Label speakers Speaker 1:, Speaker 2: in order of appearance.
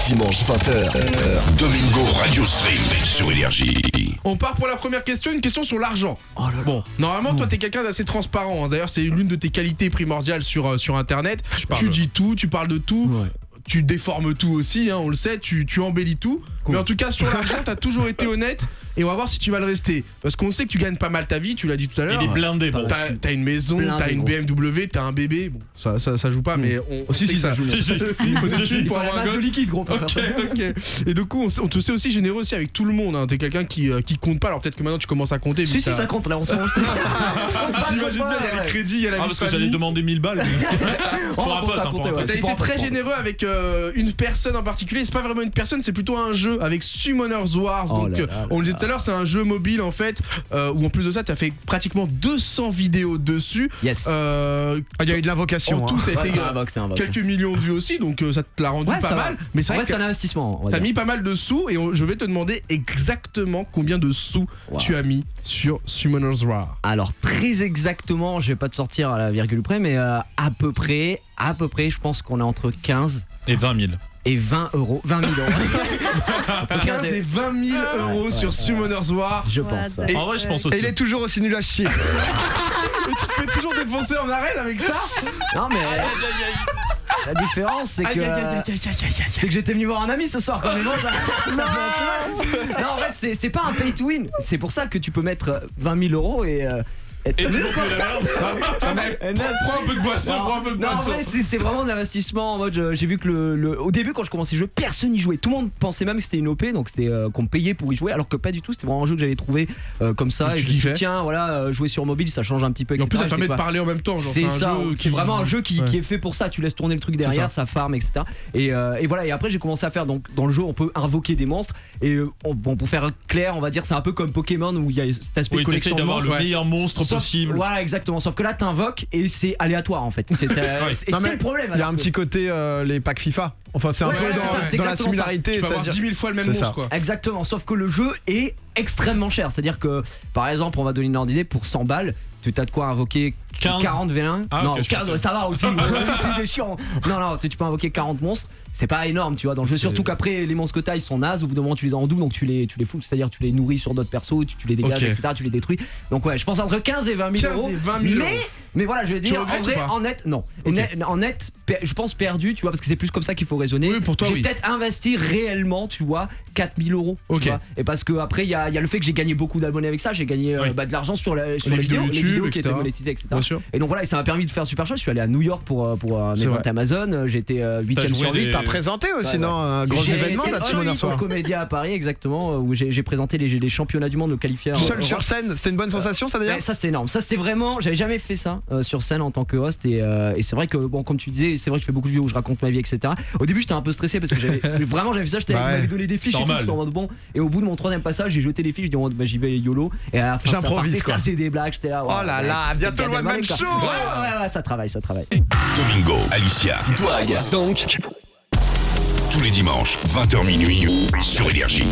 Speaker 1: dimanche 20h.
Speaker 2: Domingo Radio Stream sur Énergie.
Speaker 3: On part pour la première question, une question sur l'argent. Bon, normalement, toi, t'es quelqu'un d'assez transparent. Hein. D'ailleurs, c'est l'une de tes qualités primordiales sur Internet. Tu dis tout, tu parles de tout. Ouais. Tu déformes tout aussi, hein, on le sait, tu embellis tout. Cool. Mais en tout cas, sur l'argent, t'as toujours été honnête. Et on va voir si tu vas le rester. Parce qu'on sait que tu gagnes pas mal ta vie, tu l'as dit tout à l'heure.
Speaker 4: Il est blindé, bon.
Speaker 3: T'as une maison, t'as une BMW, t'as un bébé. Bon, ça joue pas, mais on
Speaker 5: aussi, si ça joue.
Speaker 3: Il faut des pour avoir un gosse.
Speaker 5: Liquide, gros.
Speaker 3: Ok. Et du coup, on te sait aussi généreux aussi avec tout le monde. Hein. T'es quelqu'un qui compte pas. Alors peut-être que maintenant tu commences à compter.
Speaker 5: Si, ça compte là en ce moment.
Speaker 3: J'imagine bien, il y a les crédits, il y a la vie.
Speaker 4: Parce que j'allais demander 1000 balles.
Speaker 3: T'as été très généreux avec une personne en particulier. C'est pas vraiment une personne, c'est plutôt un jeu avec Summoners Wars. Donc, on le disait tout à l'heure, c'est un jeu mobile en fait où en plus de ça, t'as fait pratiquement 200 vidéos dessus.
Speaker 5: Yes.
Speaker 3: Il y a eu de l'invocation. En tout, ça a été quelques millions de vues aussi, donc ça te l'a rendu pas mal. Mais c'est vrai que
Speaker 5: c'est un investissement.
Speaker 3: T'as mis pas mal de sous et je vais te demander exactement combien de sous tu as mis sur Summoners Wars.
Speaker 5: Alors très exactement, je vais pas te sortir à la virgule près, mais à peu près, je pense qu'on est entre 15
Speaker 4: et 20 000.
Speaker 5: Et 20 euros, 20 000 euros.
Speaker 3: 15 et 20 000 euros sur Summoners War.
Speaker 5: Je pense.
Speaker 4: En vrai, je pense aussi.
Speaker 6: Et il est toujours aussi nul à chier.
Speaker 3: Mais tu te fais toujours défoncer en arène avec ça?
Speaker 5: Non mais la différence c'est que j'étais venu voir un ami ce soir quand même. Non, en fait c'est pas un pay to win. C'est pour ça que tu peux mettre 20 000 euros et
Speaker 4: toujours plus la merde.
Speaker 3: Prends un peu de boisson,
Speaker 5: Non, en vrai, c'est vraiment de l'investissement en mode. J'ai vu que au début, quand je commençais le jeu, personne n'y jouait. Tout le monde pensait même que c'était une OP, donc c'était qu'on me payait pour y jouer, alors que pas du tout. C'était vraiment un jeu que j'avais trouvé comme ça. Et je me suis dit, tiens, voilà, jouer sur mobile, ça change un petit peu.
Speaker 3: Et en plus, ça permet de parler en même temps.
Speaker 5: C'est ça, c'est vraiment un jeu qui est fait pour ça. Tu laisses tourner le truc derrière, ça farm, etc. Et voilà, et après, j'ai commencé à faire. Donc, dans le jeu, on peut invoquer des monstres. Et bon, pour faire clair, on va dire, c'est un peu comme Pokémon où il y a cet aspect de collection
Speaker 4: d'avoir le meilleur monstre possible.
Speaker 5: Voilà, exactement. Sauf que là, t'invoques et c'est aléatoire en fait. Et c'est le problème.
Speaker 6: Il y a un petit côté les packs FIFA. Enfin, c'est un peu dans la similarité.
Speaker 3: Tu vas avoir 10 000 fois le même monstre, quoi.
Speaker 5: Exactement. Sauf que le jeu est extrêmement cher. C'est-à-dire que, par exemple, on va donner une ordre d'idée, pour 100 balles, tu as de quoi invoquer 40 V1. Non, okay, 15, ça va aussi. C'est chiant. Non, tu peux invoquer 40 monstres. C'est pas énorme, tu vois, dans le jeu. Surtout qu'après, les monstres que t'as, ils sont nazes. Au bout d'un moment, tu les as en double, donc tu les fous. C'est-à-dire, tu les nourris sur d'autres persos, tu les dégages, etc. Tu les détruis. Donc, ouais, je pense entre 15 et 20 000 euros. Mais voilà, je vais dire, en vrai, en net, non. En net, je pense perdu, tu vois, parce que c'est plus comme ça qu'il faut raisonner.
Speaker 3: Oui, pour toi,
Speaker 5: j'ai peut-être investi réellement, tu vois, 4 000 euros.
Speaker 3: Ok.
Speaker 5: Et parce que après, il y a le fait que j'ai gagné beaucoup d'abonnés avec ça. J'ai gagné de l'argent sur les vidéos
Speaker 3: YouTube,
Speaker 5: qui étaient monétisées, etc. Et donc voilà, et ça m'a permis de faire super chose. Je suis allé à New York pour un événement Amazon. J'étais 8ème sur 8.
Speaker 6: T'as présenté aussi, non, un gros événement là sur Summoners War.
Speaker 5: Comédia à Paris, exactement, où j'ai présenté les championnats du monde de qualifiés.
Speaker 6: Seul sur scène, c'était une bonne sensation, ça d'ailleurs.
Speaker 5: Ça c'était énorme. Ça c'était vraiment, j'avais jamais fait ça sur scène en tant que host et c'est vrai que bon, comme tu disais, c'est vrai que je fais beaucoup de vidéos où je raconte ma vie, etc. Au début j'étais un peu stressé parce que j'avais fait ça, j'avais donné des fiches et tout, j'étais en mode bon. Et au bout de mon 3ème passage, j'ai jeté les fiches, j'ai dit en mode j'y vais YOLO. Et à la fin ça faisait des blagues, j'étais là.
Speaker 6: Oh là là, bientôt le one man show.
Speaker 5: Ouais, ça travaille.
Speaker 2: Domingo, Alicia,
Speaker 1: Douag, donc
Speaker 2: tous les dimanches 20h minuit sur Énergie.